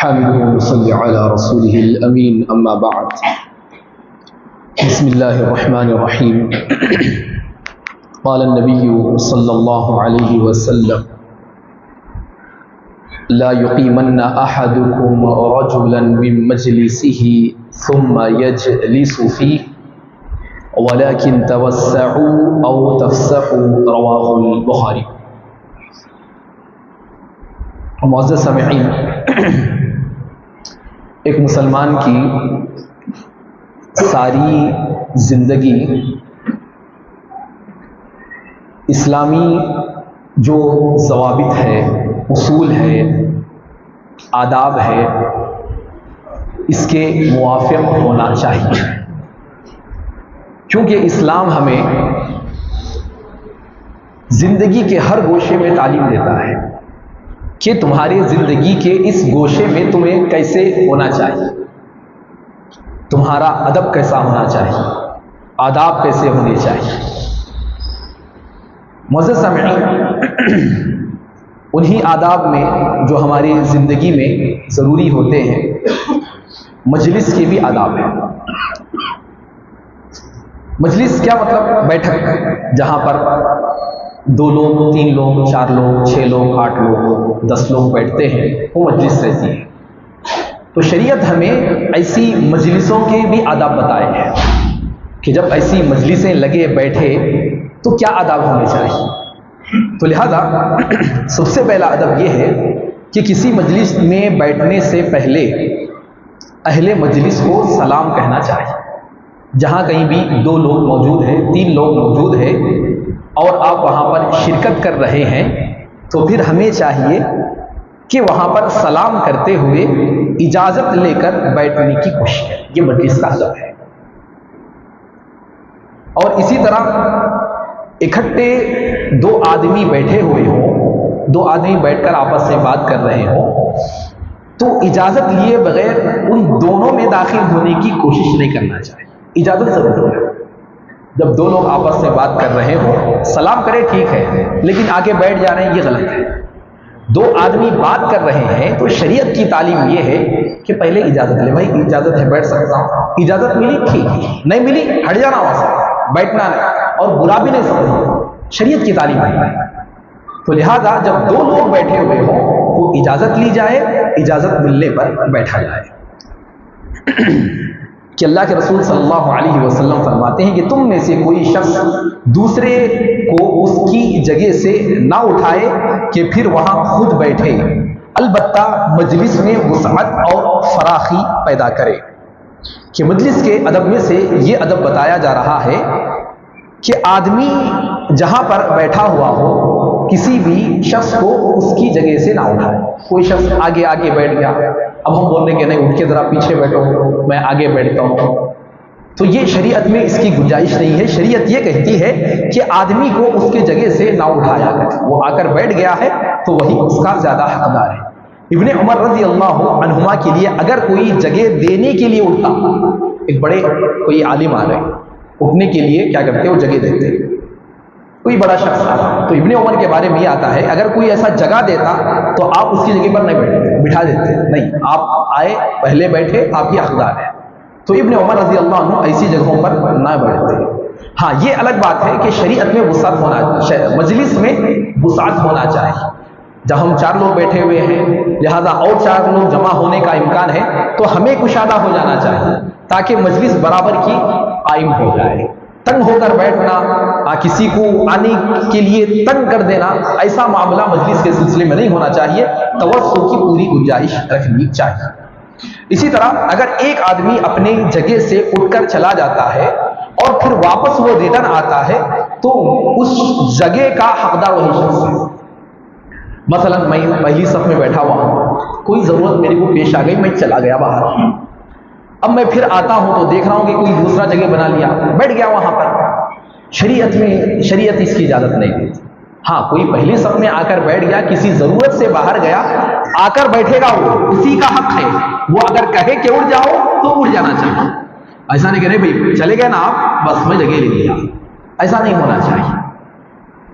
حمده وصلي على رسوله الأمين أما بعد بسم الله الرحمن الرحيم قال النبي صلى الله عليه وسلم لا يقيمن أحدكم رجلا من مجلسه ثم يجلس فيه ولكن توسعوا أو تفسحوا رواه البخاري. معزز سامعین، ایک مسلمان کی ساری زندگی اسلامی جو ضوابط ہے، اصول ہے، آداب ہے، اس کے موافق ہونا چاہیے، کیونکہ اسلام ہمیں زندگی کے ہر گوشے میں تعلیم دیتا ہے کہ تمہاری زندگی کے اس گوشے میں تمہیں کیسے ہونا چاہیے، تمہارا ادب کیسا ہونا چاہیے، آداب کیسے ہونے چاہیے. معزز سامعین، انہی آداب میں جو ہماری زندگی میں ضروری ہوتے ہیں، مجلس کے بھی آداب ہیں. مجلس کیا مطلب؟ بیٹھک، جہاں پر 2 لوگ، 3 لوگ، 4 لوگ، 6 لوگ، 8 لوگ، 10 لوگ بیٹھتے ہیں، وہ مجلس رہتی ہے. تو شریعت ہمیں ایسی مجلسوں کے بھی آداب بتائے ہیں کہ جب ایسی مجلسیں لگے بیٹھے تو کیا آداب ہونے چاہیے. تو لہذا سب سے پہلا ادب یہ ہے کہ کسی مجلس میں بیٹھنے سے پہلے اہل مجلس کو سلام کہنا چاہیے. جہاں کہیں بھی 2 لوگ موجود ہیں، 3 لوگ موجود ہیں اور آپ وہاں پر شرکت کر رہے ہیں، تو پھر ہمیں چاہیے کہ وہاں پر سلام کرتے ہوئے اجازت لے کر بیٹھنے کی کوشش کریں. یہ مجلس کا ادب ہے. اور اسی طرح اکٹھے 2 آدمی بیٹھے ہوئے ہوں، 2 آدمی بیٹھ کر آپس میں بات کر رہے ہوں، تو اجازت لیے بغیر ان دونوں میں داخل ہونے کی کوشش نہیں کرنا چاہیے. اجازت ضرور ہے. جب 2 لوگ آپس میں بات کر رہے ہوں، سلام کرے ٹھیک ہے، لیکن آگے بیٹھ جا رہے ہیں، یہ غلط ہے. 2 آدمی بات کر رہے ہیں تو شریعت کی تعلیم یہ ہے کہ پہلے اجازت لے. بھائی اجازت ہے، بیٹھ سکتا ہوں. اجازت ملی ٹھیک، نہیں ملی ہٹ جانا وہاں سے، بیٹھنا نہیں، اور برا بھی نہیں سمجھنا. شریعت کی تعلیم ہے. تو لہذا جب 2 لوگ بیٹھے ہوئے ہوں تو اجازت لی جائے، اجازت ملنے پر بیٹھا جائے. کہ اللہ کے رسول صلی اللہ علیہ وسلم فرماتے ہیں کہ تم میں سے کوئی شخص دوسرے کو اس کی جگہ سے نہ اٹھائے کہ پھر وہاں خود بیٹھے، البتہ مجلس میں وسعت اور فراخی پیدا کرے. کہ مجلس کے ادب میں سے یہ ادب بتایا جا رہا ہے کہ آدمی جہاں پر بیٹھا ہوا ہو، کسی بھی شخص کو اس کی جگہ سے نہ اٹھائے. کوئی شخص آگے بیٹھ گیا، اب ہم بول رہے کہ نہیں، اٹھ کے ذرا پیچھے بیٹھو، میں آگے بیٹھتا ہوں. تو یہ شریعت میں اس کی گنجائش نہیں ہے. شریعت یہ کہتی ہے کہ آدمی کو اس کی جگہ سے نہ اٹھایا کرے. وہ آ کر بیٹھ گیا ہے تو وہی اس کا زیادہ حقدار ہے. ابن عمر رضی اللہ عنہما کے لیے اگر کوئی جگہ دینے کے لیے اٹھتا، ایک بڑے کوئی عالم آ رہے، اٹھنے کے لیے کیا کرتے، وہ جگہ دیتے. کوئی بڑا شخص آتا تو ابن عمر کے بارے میں یہ آتا ہے اگر کوئی ایسا جگہ دیتا تو آپ اس کی جگہ پر نہیں بیٹھتے، بٹھا دیتے. نہیں، آپ آئے، پہلے بیٹھے، آپ ہی حقدار ہیں. تو ابن عمر رضی اللہ عنہ ایسی جگہوں پر نہ بیٹھتے. ہاں، یہ الگ بات ہے کہ شریعت میں وسعت ہونا، مجلس میں وسعت ہونا چاہیے. جب ہم 4 لوگ بیٹھے ہوئے ہیں، لہذا اور 4 لوگ جمع ہونے کا امکان ہے، تو ہمیں کشادہ ہو جانا چاہیے تاکہ مجلس برابر کی قائم ہو جائے. تنگ ہو کر بیٹھنا، کسی کو آنے کے لیے تنگ کر دینا، ایسا معاملہ مجلس کے سلسلے میں نہیں ہونا چاہیے. توسع کی پوری گنجائش رکھنی چاہیے. اسی طرح اگر ایک آدمی اپنی جگہ سے اٹھ کر چلا جاتا ہے اور پھر واپس وہ ریٹرن آتا ہے تو اس جگہ کا حقدار وہی شخص ہے. مثلا میں پہلی صف میں بیٹھا ہوا ہوں، کوئی ضرورت میرے کو پیش آ گئی، میں چلا گیا باہر. اب میں پھر آتا ہوں تو دیکھ رہا ہوں کہ کوئی دوسرا جگہ بنا لیا، بیٹھ گیا وہاں پر. شریعت اس کی اجازت نہیں دیتی. ہاں، کوئی پہلی صف میں آ کر بیٹھ گیا، کسی ضرورت سے باہر گیا، آ کر بیٹھے گا، وہ اسی کا حق ہے. وہ اگر کہے کہ اٹھ جاؤ تو اٹھ جانا چاہیے. ایسا نہیں کہ نہیں بھائی چلے گئے نا آپ، بس میں جگہ لے لیا. ایسا نہیں ہونا چاہیے.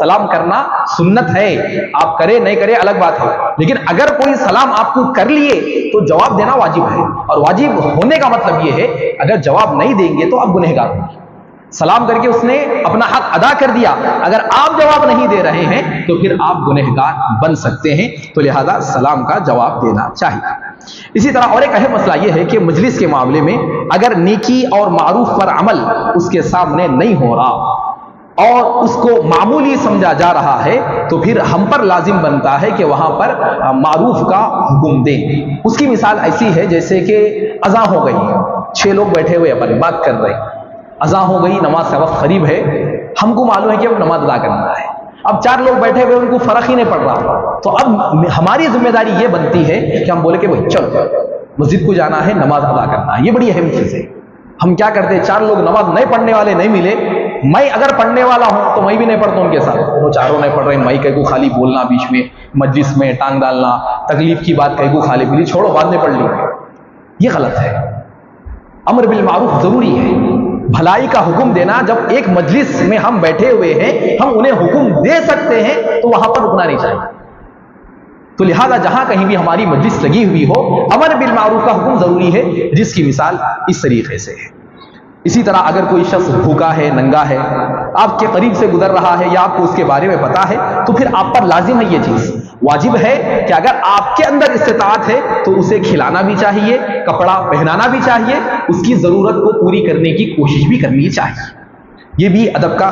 سلام کرنا سنت ہے، آپ کرے نہیں کرے الگ بات ہے، لیکن اگر کوئی سلام آپ کو کر لیے تو جواب دینا واجب ہے، اور واجب ہونے کا مطلب یہ ہے اگر جواب نہیں دیں گے تو آپ گنہگار ہوں گے۔ سلام کر کے اس نے اپنا حق ادا کر دیا، اگر آپ جواب نہیں دے رہے ہیں تو پھر آپ گنہگار بن سکتے ہیں، تو لہذا سلام کا جواب دینا چاہیے۔ اسی طرح اور ایک اہم مسئلہ یہ ہے کہ مجلس کے معاملے میں اگر نیکی اور معروف پر عمل اس کے سامنے نہیں ہو رہا اور اس کو معمولی سمجھا جا رہا ہے تو پھر ہم پر لازم بنتا ہے کہ وہاں پر معروف کا حکم دیں۔ اس کی مثال ایسی ہے جیسے کہ اذان ہو گئی، 6 لوگ بیٹھے ہوئے اپنی بات کر رہے ہیں، اذان ہو گئی، نماز کا وقت قریب ہے، ہم کو معلوم ہے کہ اب نماز ادا کرنا ہے، اب 4 لوگ بیٹھے ہوئے ان کو فرق ہی نہیں پڑ رہا، تو اب ہماری ذمہ داری یہ بنتی ہے کہ ہم بولے کہ بھائی چلو مسجد کو جانا ہے، نماز ادا کرنا ہے، یہ بڑی اہم چیز ہے۔ ہم کیا کرتے ہیں، 4 لوگ نماز نہیں پڑھنے والے نہیں ملے، میں اگر پڑھنے والا ہوں تو میں بھی نہیں پڑھتا ان کے ساتھ، وہ چاروں نہیں پڑھ رہے ہیں، میں کہیں کو خالی بولنا بیچ میں مجلس میں ٹانگ ڈالنا، تکلیف کی بات کہیں کو خالی بلی چھوڑو بعد میں پڑھ لیں، یہ غلط ہے۔ امر بالمعروف ضروری ہے، بھلائی کا حکم دینا، جب ایک مجلس میں ہم بیٹھے ہوئے ہیں ہم انہیں حکم دے سکتے ہیں تو وہاں پر رکنا نہیں چاہیے۔ تو لہذا جہاں کہیں بھی ہماری مجلس لگی ہوئی ہو امر بالمعروف کا حکم ضروری ہے، جس کی مثال اس طریقے سے ہے۔ اسی طرح اگر کوئی شخص بھوکا ہے، ننگا ہے، آپ کے قریب سے گزر رہا ہے یا آپ کو اس کے بارے میں پتا ہے تو پھر آپ پر لازم ہے، یہ چیز واجب ہے کہ اگر آپ کے اندر استطاعت ہے تو اسے کھلانا بھی چاہیے، کپڑا پہنانا بھی چاہیے، اس کی ضرورت کو پوری کرنے کی کوشش بھی کرنی چاہیے، یہ بھی ادب کا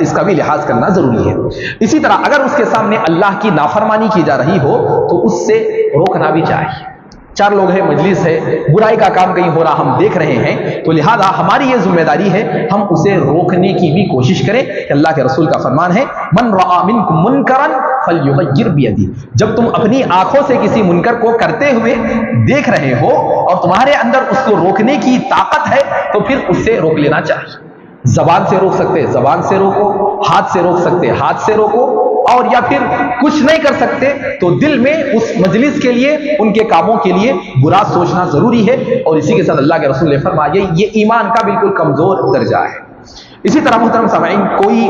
اس کا بھی لحاظ کرنا ضروری ہے۔ اسی طرح اگر اس کے سامنے اللہ کی نافرمانی کی جا رہی ہو تو اس سے روکنا بھی چاہیے۔ 4 لوگ ہیں، مجلس ہے، برائی کا کام کہیں ہو رہا ہم دیکھ رہے ہیں تو لہذا ہماری یہ ذمہ داری ہے ہم اسے روکنے کی بھی کوشش کریں، کہ اللہ کے رسول کا فرمان ہے من رأى منکم منکرا فلیغیر بیدہ، جب تم اپنی آنکھوں سے کسی منکر کو کرتے ہوئے دیکھ رہے ہو اور تمہارے اندر اس کو روکنے کی طاقت ہے تو پھر اس سے روک لینا چاہیے۔ زبان سے روک سکتے زبان سے روکو، ہاتھ سے روک سکتے ہاتھ سے روکو، اور یا پھر کچھ نہیں کر سکتے تو دل میں اس مجلس کے لیے ان کے کاموں کے لیے برا سوچنا ضروری ہے، اور اسی کے ساتھ اللہ کے رسول نے فرمایا یہ ایمان کا بالکل کمزور درجہ ہے۔ اسی طرح محترم سامعین، کوئی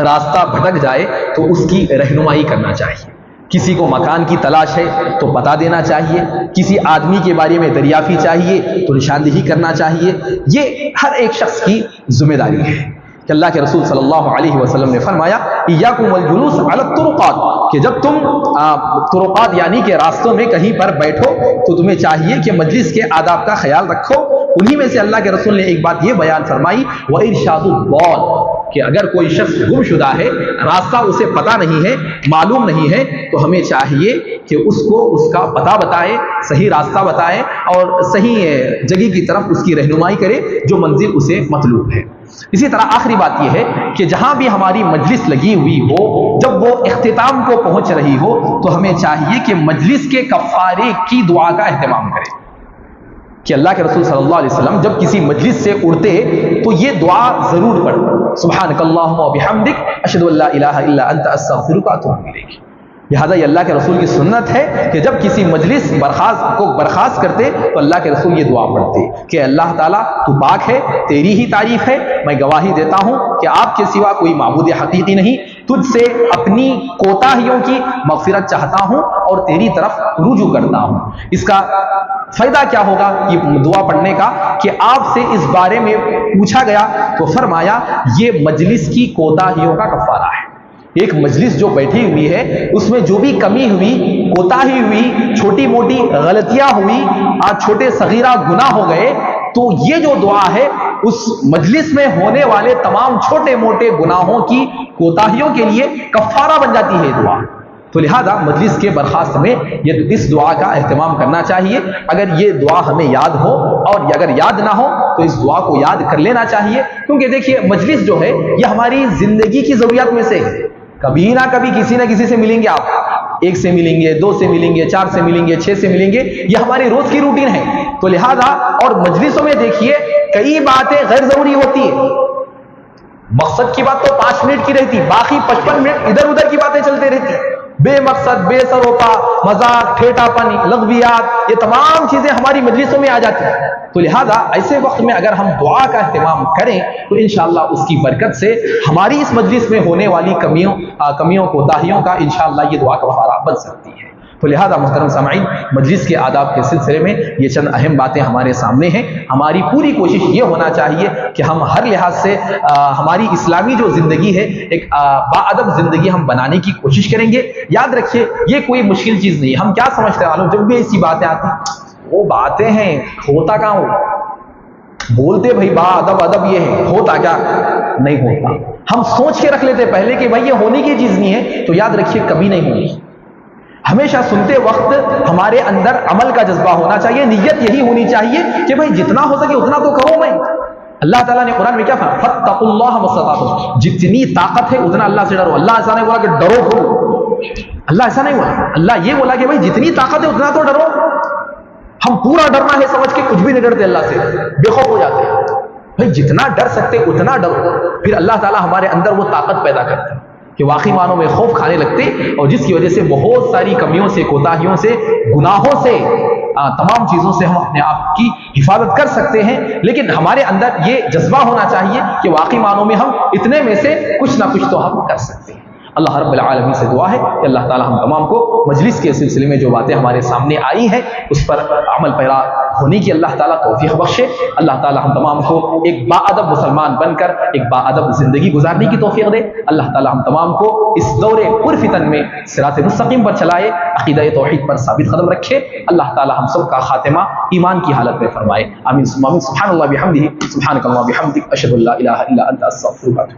راستہ بھٹک جائے تو اس کی رہنمائی کرنا چاہیے، کسی کو مکان کی تلاش ہے تو بتا دینا چاہیے، کسی آدمی کے بارے میں دریافی چاہیے تو نشاندہی کرنا چاہیے، یہ ہر ایک شخص کی ذمہ داری ہے۔ کہ اللہ کے رسول صلی اللہ علیہ وسلم نے فرمایا ایاکم والجلوس علی الطرقات، کہ جب تم طرقات یعنی کہ راستوں میں کہیں پر بیٹھو تو تمہیں چاہیے کہ مجلس کے آداب کا خیال رکھو۔ انہی میں سے اللہ کے رسول نے ایک بات یہ بیان فرمائی وَإِرْشَادُ الضَّالِّ، کہ اگر کوئی شخص گم شدہ ہے، راستہ اسے پتہ نہیں ہے، معلوم نہیں ہے، تو ہمیں چاہیے کہ اس کو اس کا پتہ بتائے، صحیح راستہ بتائے اور صحیح جگہ کی طرف اس کی رہنمائی کرے جو منزل اسے مطلوب ہے۔ اسی طرح آخری بات یہ ہے کہ جہاں بھی ہماری مجلس لگی ہوئی ہو، جب وہ اختتام کو پہنچ رہی ہو تو ہمیں چاہیے کہ مجلس کے کفارے کی دعا کا اہتمام کریں، کہ اللہ کے رسول صلی اللہ علیہ وسلم جب کسی مجلس سے اڑتے تو یہ دعا ضرور پڑھیں، سبحانک اللہم و بحمدک اشہد ان لا الہ الا انت استغفرک و اتوب الیک۔ لہذا یہ اللہ کے رسول کی سنت ہے کہ جب کسی مجلس کو برخاست کرتے تو اللہ کے رسول یہ دعا پڑھتے کہ اللہ تعالیٰ تو پاک ہے، تیری ہی تعریف ہے، میں گواہی دیتا ہوں کہ آپ کے سوا کوئی معبود حقیقی نہیں، تجھ سے اپنی کوتاہیوں کی مغفرت چاہتا ہوں اور تیری طرف رجوع کرتا ہوں۔ اس کا فائدہ کیا ہوگا یہ دعا پڑھنے کا، کہ آپ سے اس بارے میں پوچھا گیا تو فرمایا یہ مجلس کی کوتاہیوں کا کفارہ ہے۔ ایک مجلس جو بیٹھی ہوئی ہے اس میں جو بھی کمی ہوئی، کوتاہی ہوئی، چھوٹی موٹی غلطیاں ہوئی، چھوٹے صغیرہ گناہ ہو گئے، تو یہ جو دعا ہے اس مجلس میں ہونے والے تمام چھوٹے موٹے گناہوں کی کوتاہیوں کے لیے کفارہ بن جاتی ہے دعا۔ تو لہذا مجلس کے برخاست میں اس دعا کا اہتمام کرنا چاہیے۔ اگر یہ دعا ہمیں یاد ہو اور اگر یاد نہ ہو تو اس دعا کو یاد کر لینا چاہیے، کیونکہ دیکھیے مجلس جو ہے یہ ہماری زندگی کی ضروریات میں سے ہے، کبھی نہ کبھی کسی نہ کسی سے ملیں گے، آپ 1 سے ملیں گے، 2 سے ملیں گے، 4 سے ملیں گے، 6 سے ملیں گے، یہ ہماری روز کی روٹین ہے۔ تو لہذا اور مجلسوں میں دیکھیے کئی باتیں غیر ضروری ہوتی ہے، مقصد کی بات تو 5 منٹ کی رہتی، باقی 55 منٹ ادھر ادھر کی باتیں چلتے رہتی، بے مقصد بے سروپا مذاق ٹھیٹاپن لغویات یہ تمام چیزیں ہماری مجلسوں میں آ جاتی ہیں. تو لہذا ایسے وقت میں اگر ہم دعا کا اہتمام کریں تو انشاءاللہ اس کی برکت سے ہماری اس مجلس میں ہونے والی کمیوں کوتاہیوں کا انشاءاللہ یہ دعا کفارہ بن سکتی ہے. تو لہذا محترم سامعین مجلس کے آداب کے سلسلے میں یہ چند اہم باتیں ہمارے سامنے ہیں. ہماری پوری کوشش یہ ہونا چاہیے کہ ہم ہر لحاظ سے ہماری اسلامی جو زندگی ہے ایک باادب زندگی ہم بنانے کی کوشش کریں گے. یاد رکھیے یہ کوئی مشکل چیز نہیں ہے. ہم کیا سمجھتے ہیں معلوم، جب بھی ایسی باتیں آتی ہیں وہ باتیں ہیں ہوتا کہاں ہو، بولتے بھائی باادب ادب یہ ہے، ہوتا کیا نہیں ہوتا. ہم سوچ کے رکھ لیتے پہلے کہ بھائی یہ ہونے کی چیز نہیں ہے تو یاد رکھیے کبھی نہیں ہوگی. ہمیشہ سنتے وقت ہمارے اندر عمل کا جذبہ ہونا چاہیے، نیت یہی ہونی چاہیے کہ بھائی جتنا ہو سکے اتنا تو کروں میں. اللہ تعالیٰ نے قرآن میں کیا فرمایا، فاتقوا اللہ ما استطعتم، جتنی طاقت ہے اتنا اللہ سے ڈرو. اللہ ایسا نہیں بولا کہ ڈرو کرو، اللہ ایسا نہیں بولا. اللہ یہ بولا کہ بھائی جتنی طاقت ہے اتنا تو ڈرو. ہم پورا ڈرنا ہے سمجھ کے کچھ بھی نہیں ڈرتے، اللہ سے بے خوف ہو جاتے ہیں. بھائی جتنا ڈر سکتے اتنا ڈرو. پھر اللہ تعالیٰ ہمارے اندر وہ طاقت پیدا کرتے ہیں کہ واقعی معنوں میں خوف کھانے لگتے، اور جس کی وجہ سے بہت ساری کمیوں سے کوتاہیوں سے گناہوں سے تمام چیزوں سے ہم اپنے آپ کی حفاظت کر سکتے ہیں. لیکن ہمارے اندر یہ جذبہ ہونا چاہیے کہ واقعی معنوں میں ہم اتنے میں سے کچھ نہ کچھ تو ہم کر سکتے ہیں. اللہ رب العالمین سے دعا ہے کہ اللہ تعالی ہم تمام کو مجلس کے سلسلے میں جو باتیں ہمارے سامنے آئی ہیں اس پر عمل پیرا ہونے کی اللہ تعالیٰ توفیق بخشے. اللہ تعالیٰ ہم تمام کو ایک باادب مسلمان بن کر ایک باادب زندگی گزارنے کی توفیق دے. اللہ تعالیٰ ہم تمام کو اس دور پرفتن میں صراط مستقیم پر چلائے، عقیدہ توحید پر ثابت قدم رکھے. اللہ تعالیٰ ہم سب کا خاتمہ ایمان کی حالت میں فرمائے. آمین ثم آمین. سبحان اللہ بحمدہ، سبحانک اللہم وبحمدک، اشہد ان لا الہ الا انت، استغفرک.